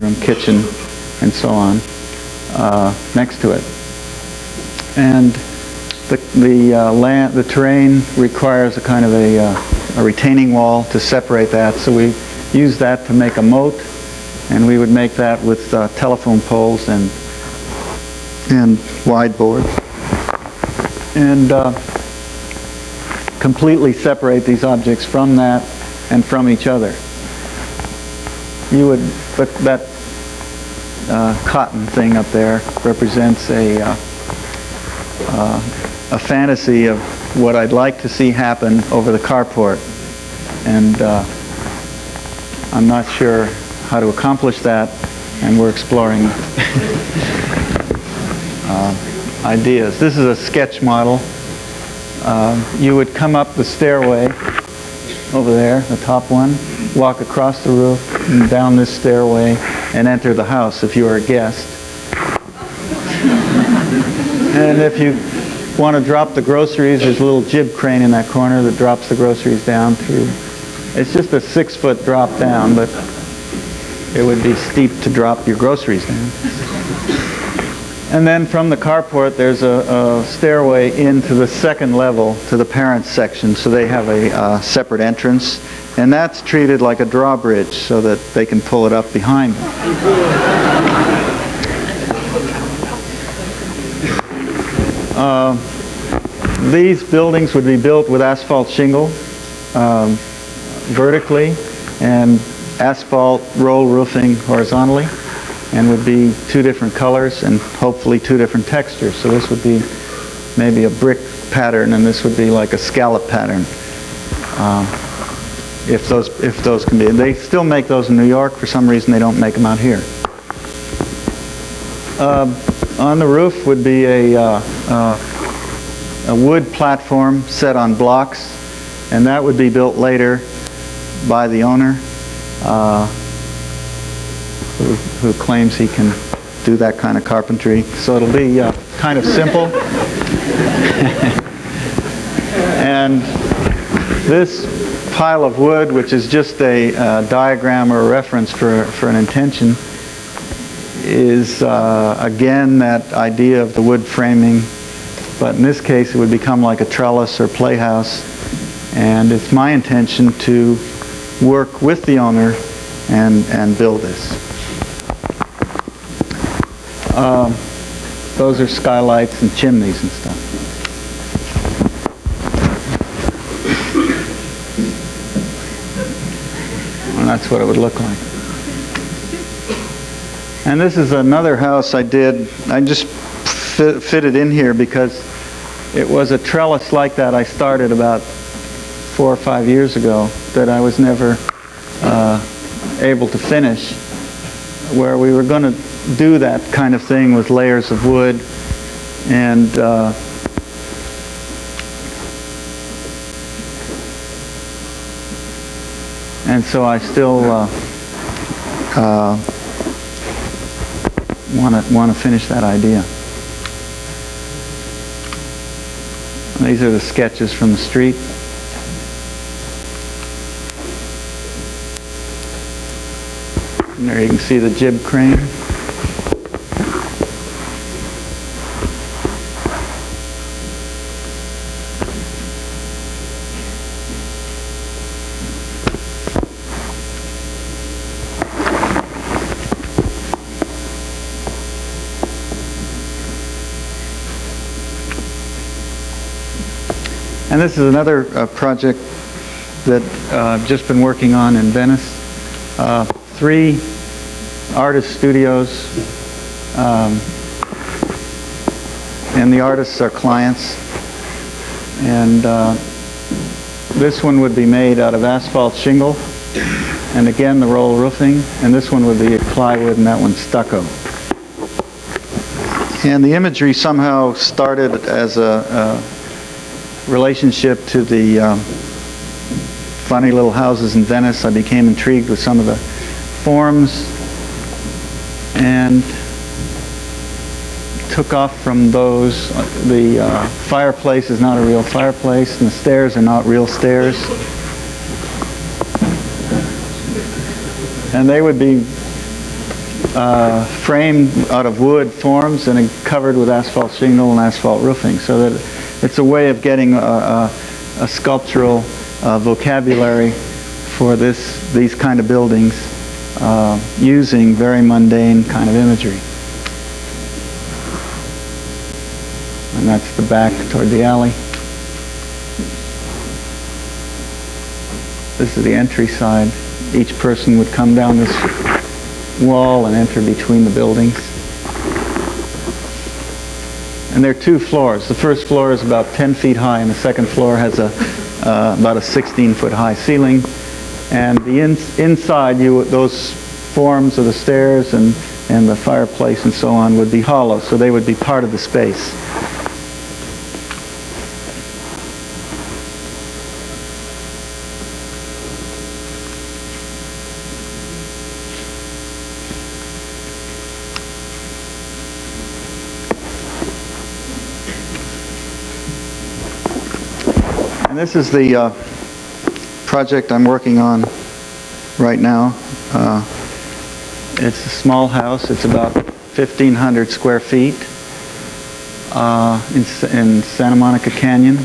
room, kitchen, and so on next to it. And the terrain requires a kind of a retaining wall to separate that. So we use that to make a moat, and we would make that with telephone poles and wide boards, and completely separate these objects from that and from each other. You would that cotton thing up there represents a fantasy of what I'd like to see happen over the carport, and I'm not sure how to accomplish that, and we're exploring ideas. This is a sketch model. You would come up the stairway over there, the top one, walk across the roof and down this stairway and enter the house if you are a guest. And if you want to drop the groceries, there's a little jib crane in that corner that drops the groceries down through. It's just a 6-foot drop down, but it would be steep to drop your groceries down. And then from the carport, there's a stairway into the second level to the parents' section, so they have a separate entrance. And that's treated like a drawbridge so that they can pull it up behind them. These buildings would be built with asphalt shingle vertically, and asphalt roll roofing horizontally, and would be 2 different colors and hopefully 2 different textures. So this would be maybe a brick pattern, and this would be like a scallop pattern. If those can be. They still make those in New York. For some reason, they don't make them out here. On the roof would be a wood platform set on blocks, and that would be built later by the owner, who claims he can do that kind of carpentry. So it'll be kind of simple. And this pile of wood, which is just a diagram or a reference for an intention, is again that idea of the wood framing, but in this case it would become like a trellis or playhouse, and it's my intention to work with the owner and build this. Those are skylights and chimneys and stuff. And that's what it would look like. And this is another house I did. I just fit it in here because it was a trellis like that I started about 4 or 5 years ago that I was never able to finish, where we were going to do that kind of thing with layers of wood, and so I still want to finish that idea. These are the sketches from the street. And there you can see the jib crane. And this is another project that I've just been working on in Venice. 3 artist studios, and the artists are clients. And this one would be made out of asphalt shingle, and again the roll roofing, and this one would be plywood, and that one's stucco. And the imagery somehow started as a relationship to the funny little houses in Venice. I became intrigued with some of the forms and took off from those. The fireplace is not a real fireplace, and the stairs are not real stairs. And they would be framed out of wood forms and covered with asphalt shingle and asphalt roofing, so that it's a way of getting a sculptural vocabulary for these kind of buildings using very mundane kind of imagery. And that's the back toward the alley. This is the entry side. Each person would come down this wall and enter between the buildings. And there are 2 floors. The first floor is about 10 feet high, and the second floor has about a 16-foot high ceiling. And the inside, those forms of the stairs and the fireplace and so on would be hollow, so they would be part of the space. And this is the project I'm working on right now. It's a small house. It's about 1,500 square feet in Santa Monica Canyon.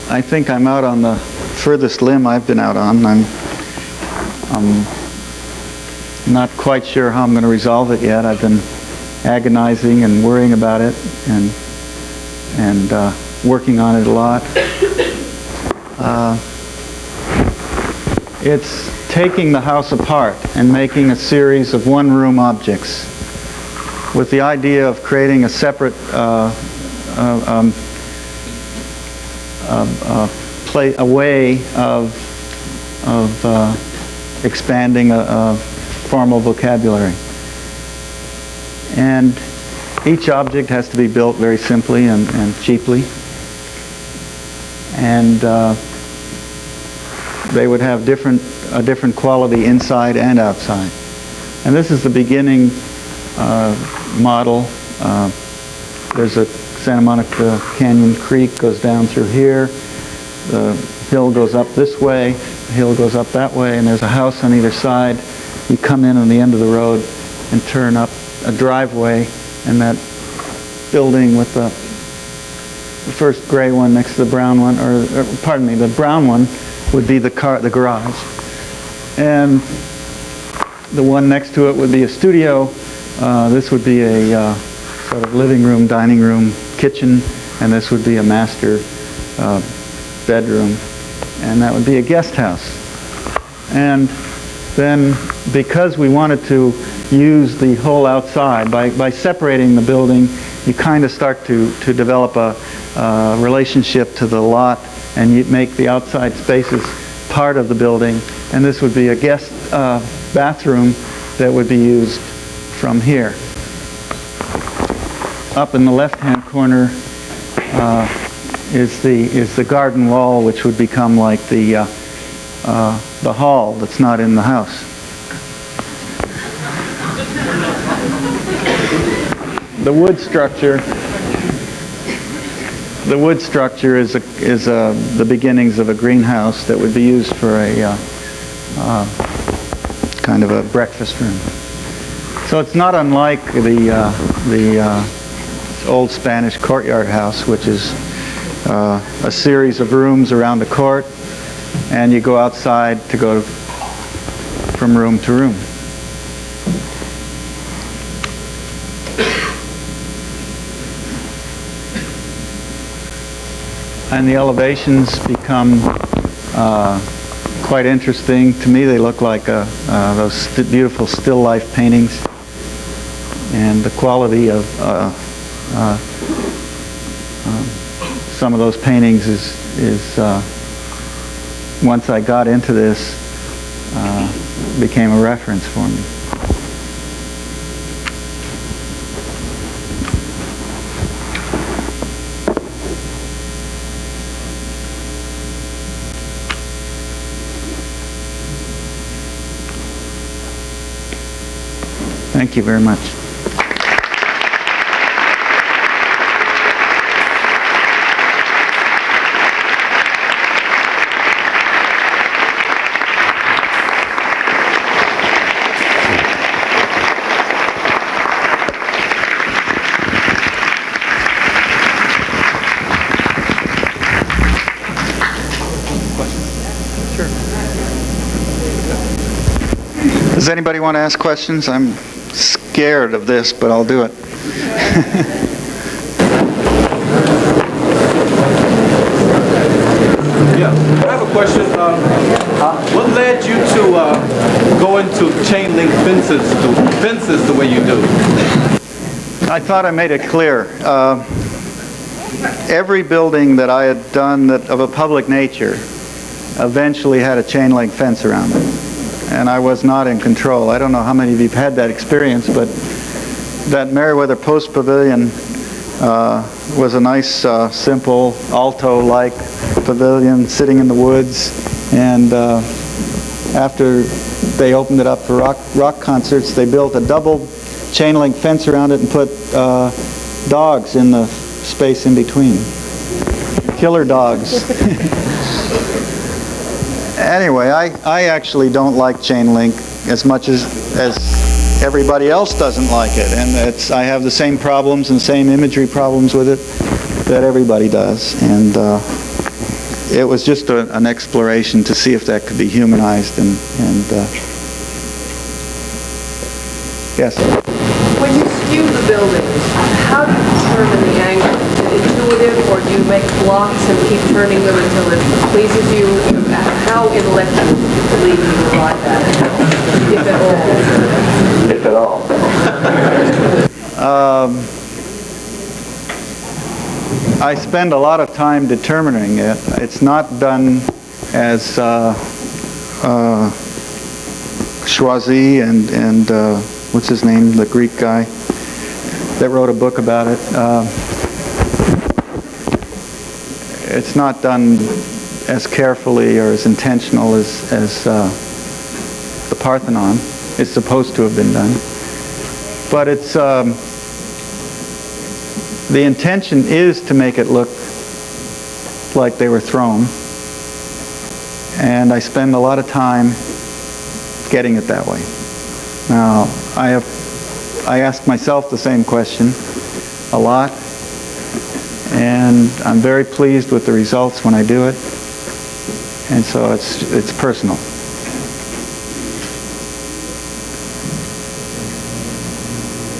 I think I'm out on the furthest limb I've been out on. I'm not quite sure how I'm going to resolve it yet. I've been agonizing and worrying about it and working on it a lot. It's taking the house apart and making a series of one-room objects with the idea of creating a separate a way of expanding a formal vocabulary. And each object has to be built very simply and cheaply. And they would have a different quality inside and outside. And this is the beginning model. There's a Santa Monica Canyon Creek goes down through here. The hill goes up this way. The hill goes up that way. And there's a house on either side. You come in on the end of the road and turn up a driveway, and that building with the first gray one next to the brown one, or pardon me, the brown one would be the garage, and the one next to it would be a studio. This would be a sort of living room, dining room, kitchen, and this would be a master bedroom, and that would be a guest house. And then, because we wanted to use the whole outside, by separating the building, you kind of start to develop a relationship to the lot, and you make the outside spaces part of the building. And this would be a guest bathroom that would be used from here. Up in the left-hand corner is the garden wall, which would become like the hall that's not in the house. The wood structure is the beginnings of a greenhouse that would be used for a kind of a breakfast room. So it's not unlike the old Spanish courtyard house, which is a series of rooms around the court, and you go outside to go from room to room. And the elevations become quite interesting. To me, they look like those beautiful still life paintings. And the quality of some of those paintings is once I got into this, became a reference for me. Thank you very much. Does anybody want to ask questions? I'm scared of this, but I'll do it. Yeah, I have a question. What led you to go into chain link fences the way you do? I thought I made it clear. Every building that I had done that of a public nature eventually had a chain link fence around it. And I was not in control. I don't know how many of you have had that experience, but that Meriwether Post Pavilion was a nice, simple, alto-like pavilion sitting in the woods. And after they opened it up for rock concerts, they built a double chain link fence around it and put dogs in the space in between. Killer dogs. Anyway, I actually don't like chain link as much as everybody else doesn't like it, and I have the same problems and same imagery problems with it that everybody does, and it was just an exploration to see if that could be humanized, and yes. When you skew the buildings, how do you determine the angle? Is it intuitive, or do you make blocks and keep turning them until it pleases you? How intellectually do you believe you arrive at it, if at all? If at all. I spend a lot of time determining it. It's not done as Choisy and what's his name, the Greek guy that wrote a book about it. It's not done as carefully or as intentional as the Parthenon is supposed to have been done. But it's the intention is to make it look like they were thrown, and I spend a lot of time getting it that way. Now, I ask myself the same question a lot, and I'm very pleased with the results when I do it, and so it's personal.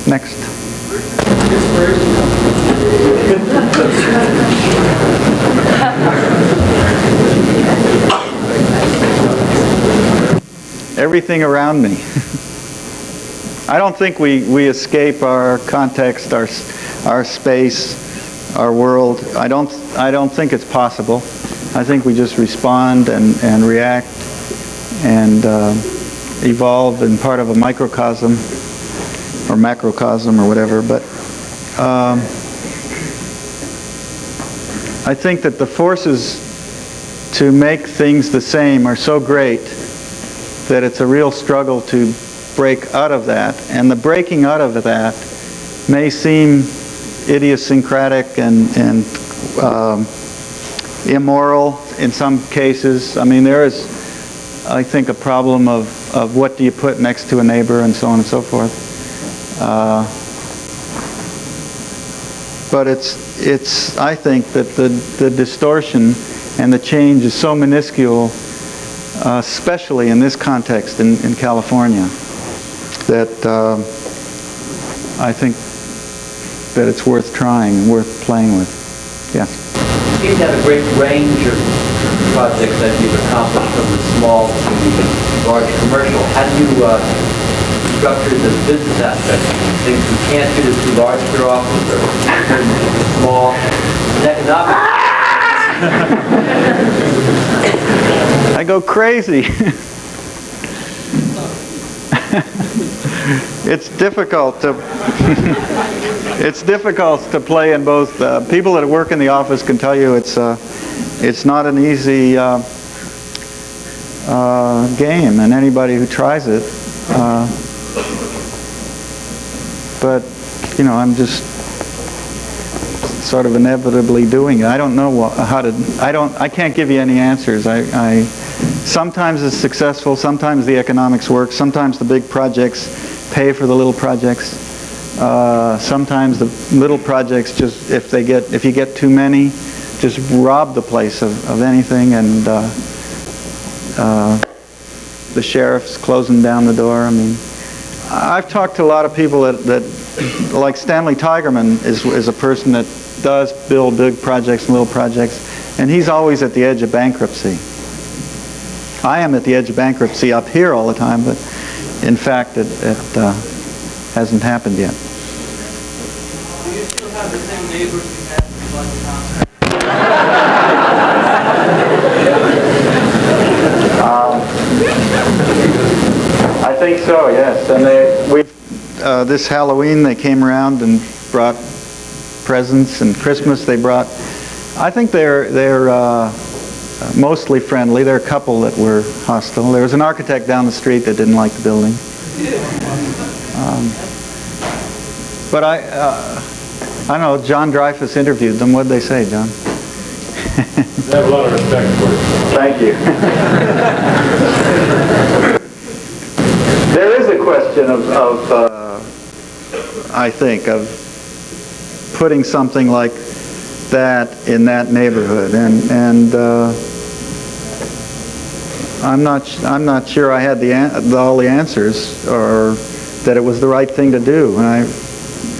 Next. Everything around me. I don't think we escape our context, our space, our world. I don't think it's possible. I think we just respond and react and evolve in part of a microcosm or macrocosm or whatever. But I think that the forces to make things the same are so great that it's a real struggle to break out of that. And the breaking out of that may seem idiosyncratic and immoral in some cases. I mean, there is, I think, a problem of what do you put next to a neighbor and so on and so forth. But it's I think that the distortion and the change is so minuscule, especially in this context in California, that I think that it's worth trying and worth playing with. Yeah. You seem to have a great range of projects that you've accomplished, from the small to the large commercial. How do you structure the business aspect? Things you can't do this too large for your office, or turn it small. Economic. I go crazy. It's difficult to play in both. People that work in the office can tell you it's not an easy game, and anybody who tries it. But you know, I'm just sort of inevitably doing it. I don't know how to. I can't give you any answers. Sometimes it's successful. Sometimes the economics work. Sometimes the big projects pay for the little projects. Sometimes the little projects just, if you get too many, just rob the place of anything, and the sheriff's closing down the door. I mean, I've talked to a lot of people that like Stanley Tigerman is a person that does build big projects and little projects, and he's always at the edge of bankruptcy. I am at the edge of bankruptcy up here all the time, but in fact it hasn't happened yet. Do you still have the same neighbors you had before the concert? I think so, yes. And this Halloween they came around and brought presents, and Christmas they brought. I think they're mostly friendly. There are a couple that were hostile. There was an architect down the street that didn't like the building. But I don't know. John Dreyfus interviewed them. What did they say, John? I have a lot of respect for it. Thank you. There is a question of I think, of putting something like that in that neighborhood, and I'm not sure I had all the answers, or that it was the right thing to do. And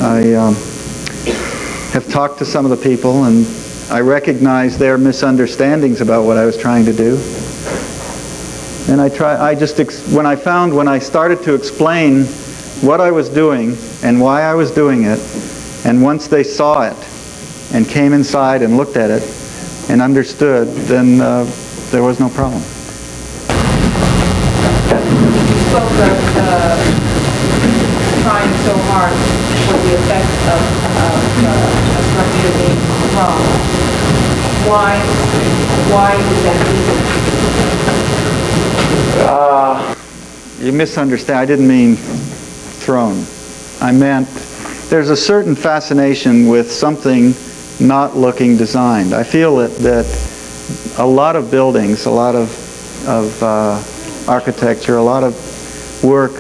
I have talked to some of the people, and I recognize their misunderstandings about what I was trying to do. And when I started to explain what I was doing and why I was doing it, and once they saw it and came inside and looked at it and understood, then there was no problem. You spoke of trying so hard for the effect of a structure being wrong. Why is that needed? You misunderstand. I didn't mean thrown. I meant there's a certain fascination with something not looking designed. I feel that a lot of buildings, a lot of architecture, a lot of work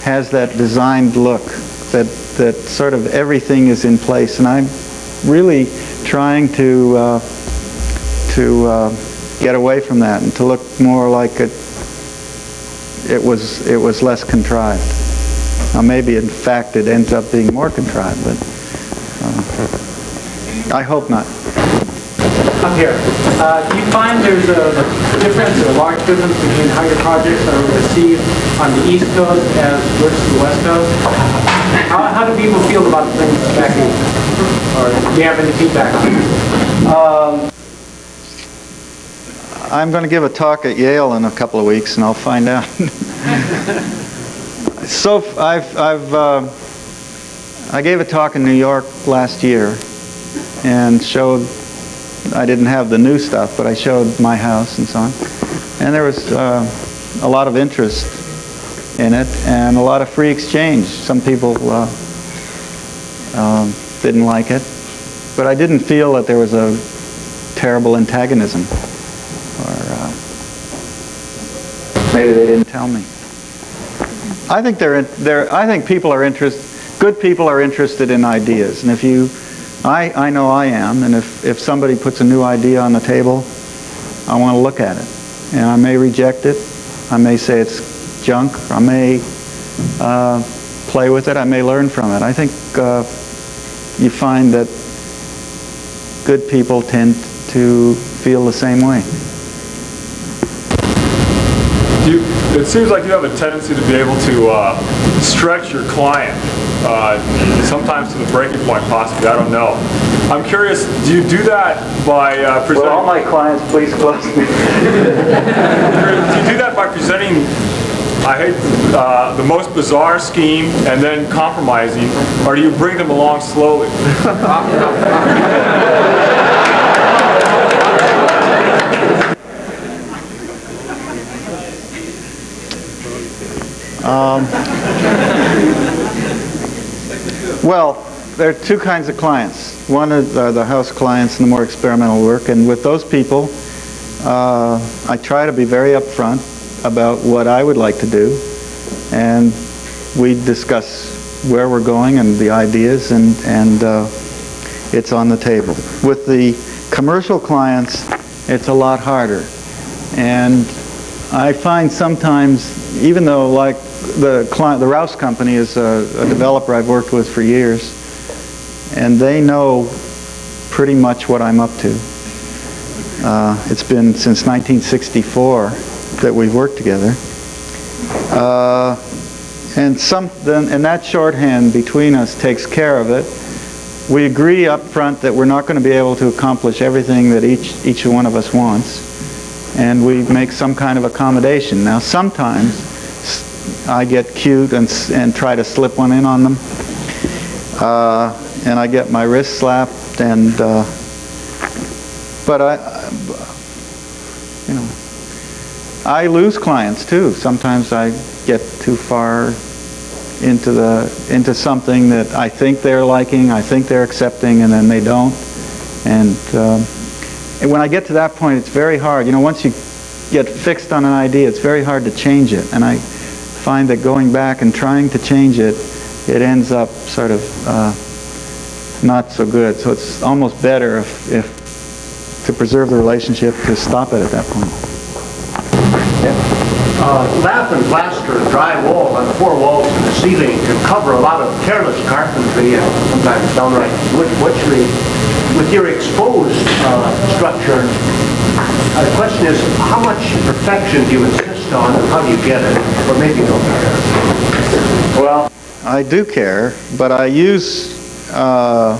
has that designed look, that sort of everything is in place, and I'm really trying to get away from that and to look more like it was less contrived. Now maybe in fact it ends up being more contrived, but I hope not. I'm here. Do you find there's a difference, a large difference between how your projects are received on the East Coast as versus the West Coast? How do people feel about the things back east? Or do you have any feedback on it? I'm going to give a talk at Yale in a couple of weeks, and I'll find out. So I gave a talk in New York last year and showed. I didn't have the new stuff, but I showed my house and so on, and there was a lot of interest in it and a lot of free exchange. Some people didn't like it, but I didn't feel that there was a terrible antagonism. Maybe they didn't tell me. I think I think people are good people are interested in ideas, and if you, I know I am, and if somebody puts a new idea on the table, I want to look at it, and I may reject it, I may say it's junk, I may play with it, I may learn from it. I think you find that good people tend to feel the same way. It seems like you have a tendency to be able to stretch your client, sometimes to the breaking point, possibly. I don't know. I'm curious, do you do that by presenting... Will all my clients please close me? Do you do that by presenting, I hate the most bizarre scheme and then compromising, or do you bring them along slowly? Well, there are two kinds of clients. One are the house clients and the more experimental work, and with those people I try to be very upfront about what I would like to do, and we discuss where we're going and the ideas, and it's on the table. With the commercial clients, it's a lot harder, and I find sometimes, even though like the Rouse Company is a developer I've worked with for years, and they know pretty much what I'm up to. It's been since 1964 that we've worked together. And that shorthand between us takes care of it. We agree up front that we're not going to be able to accomplish everything that each one of us wants, and we make some kind of accommodation. Now sometimes I get cute and try to slip one in on them, and I get my wrist slapped, and but I lose clients too. Sometimes I get too far into something that I think they're liking, I think they're accepting, and then they don't. And when I get to that point, it's very hard. Once you get fixed on an idea, it's very hard to change it. And I find that going back and trying to change it, it ends up sort of not so good. So it's almost better if to preserve the relationship, to stop it at that point. Lath and plaster, drywall on the four walls and the ceiling can cover a lot of careless carpentry and sometimes downright butchery. With your exposed structure, the question is, how much perfection do you insist on, and how do you get it? Or maybe you don't care. Well, I do care, but I use the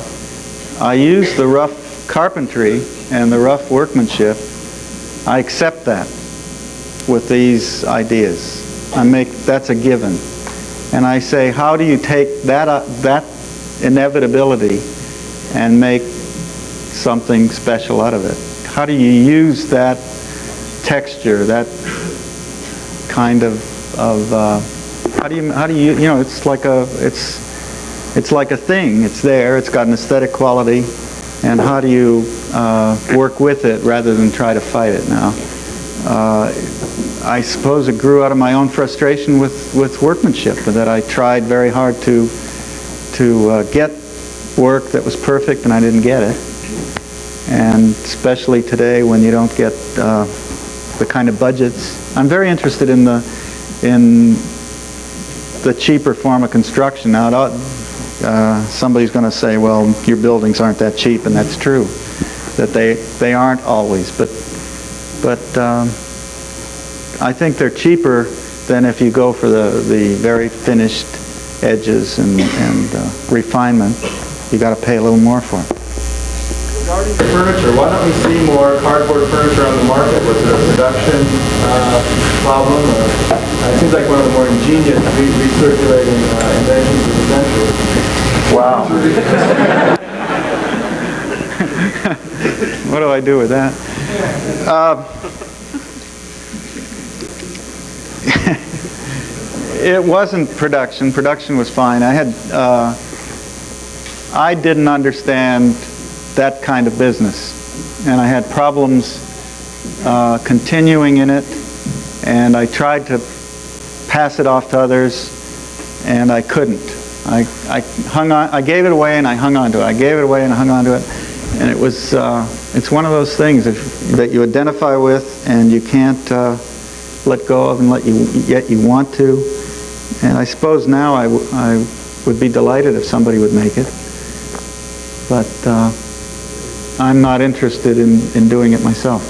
rough carpentry and the rough workmanship. I accept that with these ideas. That's a given. And I say, how do you take that inevitability and make something special out of it? How do you use that texture, that kind of how do you it's like a thing. It's there. It's got an aesthetic quality, and how do you work with it rather than try to fight it? Now, I suppose it grew out of my own frustration with workmanship, that I tried very hard to get work that was perfect, and I didn't get it. And especially today, when you don't get the kind of budgets. I'm very interested in the cheaper form of construction. Now, somebody's going to say, well, your buildings aren't that cheap, and that's true, that they aren't always. But I think they're cheaper than if you go for the very finished edges and refinement. You got to pay a little more for it. Regarding furniture, why don't we see more cardboard furniture on the market? Was it a production problem? It seems like one of the more ingenious recirculating inventions of the century. Wow. What do I do with that? It wasn't production. Production was fine. I didn't understand that kind of business, and I had problems continuing in it, and I tried to pass it off to others, and I couldn't. I gave it away, and I hung on to it. I gave it away, and I hung on to it, and it was it's one of those things that you identify with, and you can't let go of, and yet you want to. And I suppose now I would be delighted if somebody would make it, but I'm not interested in doing it myself.